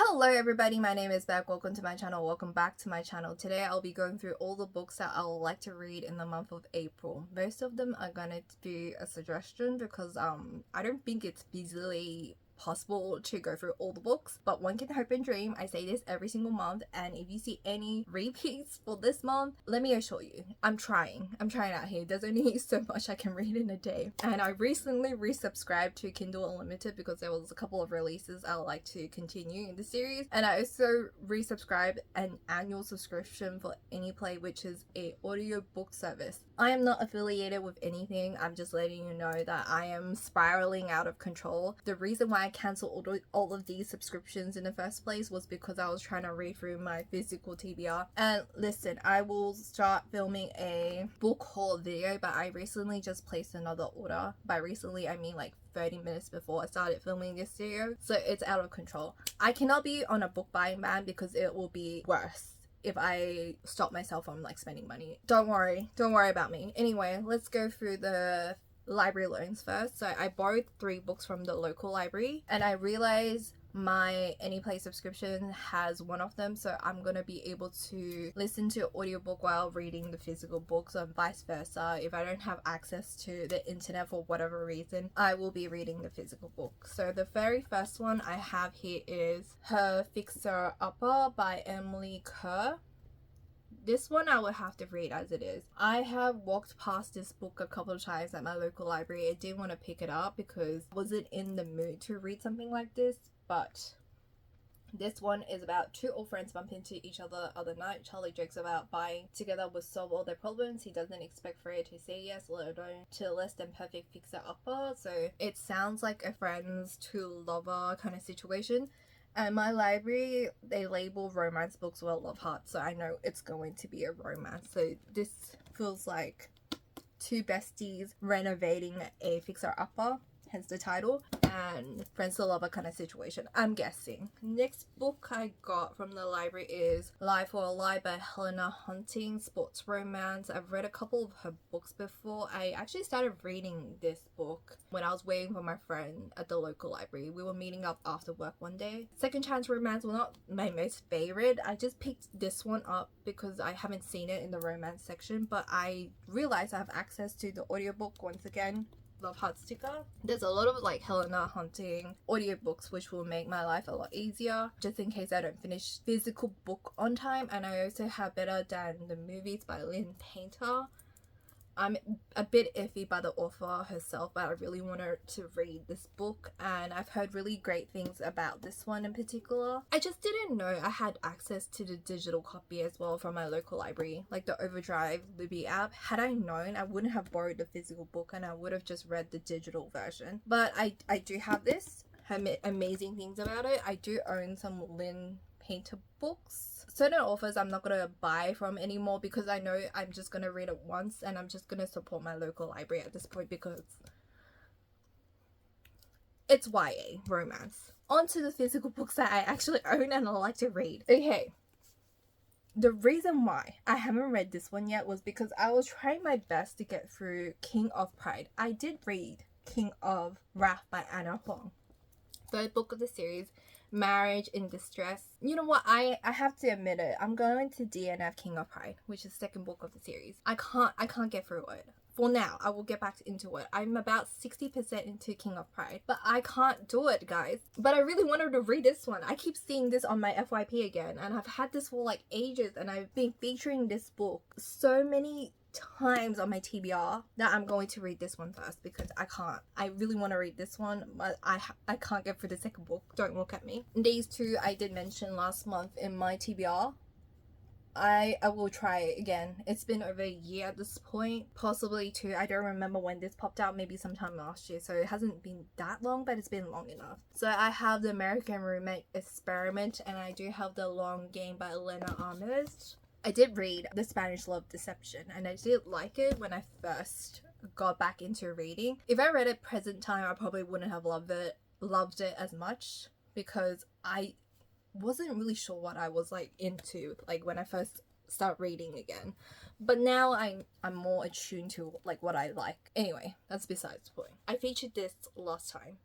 Hello everybody, my name is Beck. Welcome to my channel. Welcome back to my channel. Today I'll be going through all the books that I would like to read in the month of April. Most of them are gonna be a suggestion because I don't think it's easily possible to go through all the books, but one can hope and dream. I say this every single month, and if you see any repeats for this month, let me assure you, I'm trying out here. There's only so much I can read in a day, and I recently resubscribed to Kindle Unlimited because there was a couple of releases I would like to continue in the series, and I also resubscribed an annual subscription for Anyplay, which is a audiobook service. I am not affiliated with anything. I'm just letting you know that I am spiraling out of control. The reason why I canceled all of these subscriptions in the first place was because I was trying to read through my physical TBR. And listen, I will start filming a book haul video, but I recently just placed another order. By recently, I mean like 30 minutes before I started filming this video, so it's out of control. I cannot be on a book buying ban because it will be worse if I stop myself from like spending money. Don't worry about me. Anyway, let's go through the library loans first. So I borrowed 3 books from the local library, and I realized my Anyplay subscription has one of them, so I'm gonna be able to listen to audiobook while reading the physical books, and vice versa. If I don't have access to the internet for whatever reason, I will be reading the physical book. So the very first one I have here is Her Fixer Upper by Emily Kerr. This one I will have to read as it is. I have walked past this book a couple of times at my local library. I didn't want to pick it up because I wasn't in the mood to read something like this, but this one is about 2 old friends bump into each other other night. Charlie jokes about buying together will solve all their problems. He doesn't expect Freya to say yes, let alone to less than perfect fixer-upper. So it sounds like a friends to lover kind of situation. And my library, they label romance books with a love heart, so I know it's going to be a romance. So this feels like 2 besties renovating a fixer-upper, hence the title, and friends to lover kind of situation, I'm guessing. Next book I got from the library is Lie for a Lie by Helena Hunting, sports romance. I've read a couple of her books before. I actually started reading this book when I was waiting for my friend at the local library. We were meeting up after work one day. Second chance romance was not my most favorite. I just picked this one up because I haven't seen it in the romance section, but I realized I have access to the audiobook once again. Love heart sticker. There's a lot of like Helena Hunting audiobooks which will make my life a lot easier just in case I don't finish physical book on time. And I also have Better Than the Movies by Lynn Painter. I'm a bit iffy by the author herself, but I really wanted to read this book, and I've heard really great things about this one in particular. I just didn't know I had access to the digital copy as well from my local library, like the Overdrive Libby app. Had I known, I wouldn't have borrowed the physical book and I would have just read the digital version. But I do have this. Amazing things about it. I do own some Lynn Painter books. Certain authors I'm not gonna buy from anymore because I know I'm just gonna read it once, and I'm just gonna support my local library at this point because it's YA romance. On to the physical books that I actually own and I like to read. Okay, the reason why I haven't read this one yet was because I was trying my best to get through King of Pride. I did read King of Wrath by Anna Huang, 3rd book of the series. Marriage in Distress. You know what, I have to admit it, I'm going to DNF King of Pride, which is 2nd book of the series. I can't get through it. For now, I will get back into it. I'm about 60% into King of Pride, but I can't do it, guys. But I really wanted to read this one. I keep seeing this on my FYP again, and I've had this for like ages, and I've been featuring this book so many times on my TBR that I'm going to read this one first because I really want to read this one, but I can't get through the 2nd book. Don't look at me. These 2 I did mention last month in my TBR. I will try it again. It's been over a year at this point, possibly 2. I don't remember when this popped out, maybe sometime last year, so it hasn't been that long, but it's been long enough. So I have the American Roommate Experiment, and I do have The Long Game by Elena Armas. I did read The Spanish Love Deception, and I did like it when I first got back into reading. If I read it present time, I probably wouldn't have loved it as much because I wasn't really sure what I was like into like when I first start reading again. But now I'm more attuned to like what I like. Anyway, that's besides the point. I featured this last time.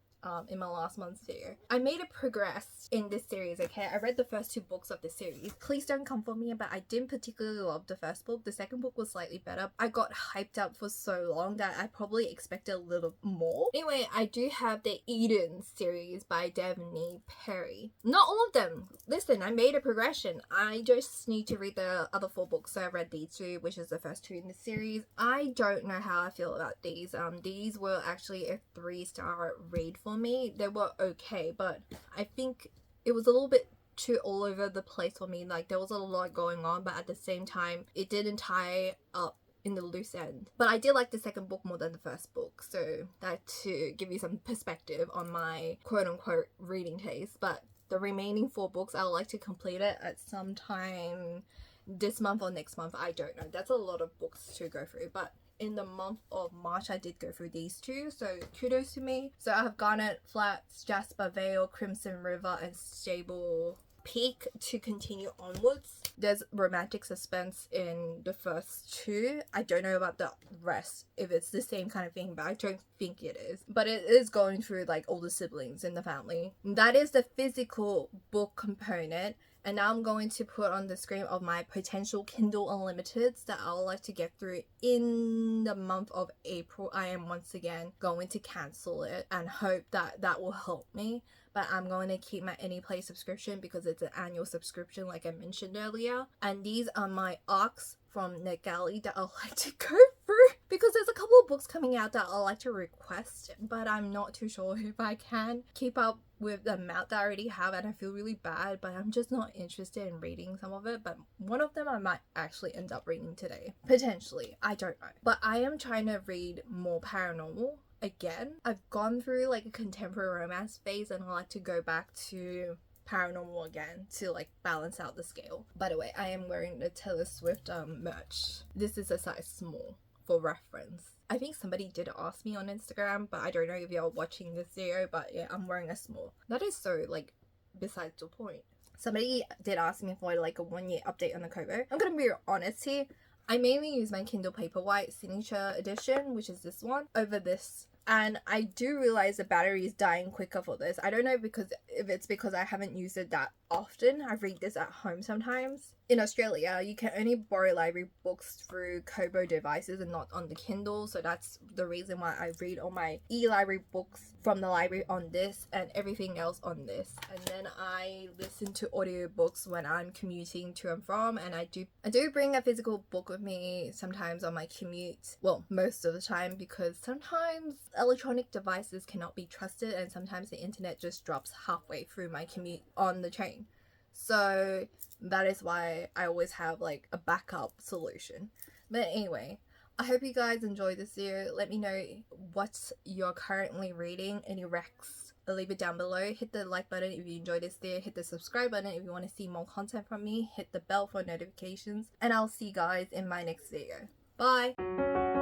in my last month's video. I made a progress in this series, okay? I read the first 2 books of the series. Please don't come for me, but I didn't particularly love the first book. The second book was slightly better. I got hyped up for so long that I probably expected a little more. Anyway, I do have the Eden series by Devney Perry. Not all of them. Listen, I made a progression. I just need to read the other 4 books. So I read these 2, which is the first 2 in the series. I don't know how I feel about these. These were actually a 3-star read for me. They were okay, but I think it was a little bit too all over the place for me. Like, there was a lot going on, but at the same time it didn't tie up in the loose end. But I did like the second book more than the first book, so that to give you some perspective on my quote-unquote reading taste. But the remaining 4 books, I would like to complete it at some time this month or next month. I don't know. That's a lot of books to go through, but in the month of March I did go through these 2, so kudos to me. So I have Garnet Flats, Jasper Vale, Crimson River, and Stable Peak to continue onwards. There's romantic suspense in the first 2. I don't know about the rest, if it's the same kind of thing, but I don't think it is. But it is going through like all the siblings in the family. That is the physical book component. And now I'm going to put on the screen of my potential Kindle Unlimiteds that I would like to get through in the month of April. I am once again going to cancel it and hope that that will help me. But I'm going to keep my AnyPlay subscription because it's an annual subscription like I mentioned earlier. And these are my ARCs from NetGalley that I'd like to go through because there's a couple of books coming out that I'd like to request, but I'm not too sure if I can keep up with the amount that I already have, and I feel really bad, but I'm just not interested in reading some of it. But one of them I might actually end up reading today, potentially. I don't know, but I am trying to read more paranormal again. I've gone through like a contemporary romance phase and I like to go back to paranormal again to like balance out the scale. By the way, I am wearing the Taylor Swift merch. This is a size small for reference. I think somebody did ask me on Instagram, but I don't know if you're watching this video, but yeah, I'm wearing a small. That is so like besides the point. Somebody did ask me for like a 1-year update on the Kobo. I'm gonna be honest here. I mainly use my Kindle Paperwhite Signature Edition, which is this one, over this. And I do realize the battery is dying quicker for this. I don't know if it's because I haven't used it that often. I read this at home sometimes. In Australia, you can only borrow library books through Kobo devices and not on the Kindle. So that's the reason why I read all my e-library books from the library on this and everything else on this. And then I listen to audiobooks when I'm commuting to and from. And I do bring a physical book with me sometimes on my commute. Well, most of the time, because sometimes electronic devices cannot be trusted and sometimes the internet just drops halfway through my commute on the train. So that is why I always have like a backup solution. But anyway, I hope you guys enjoyed this video. Let me know what you're currently reading, any recs. Leave it down below. Hit the like button if you enjoyed this video. Hit the subscribe button if you want to see more content from me. Hit the bell for notifications. And I'll see you guys in my next video. Bye!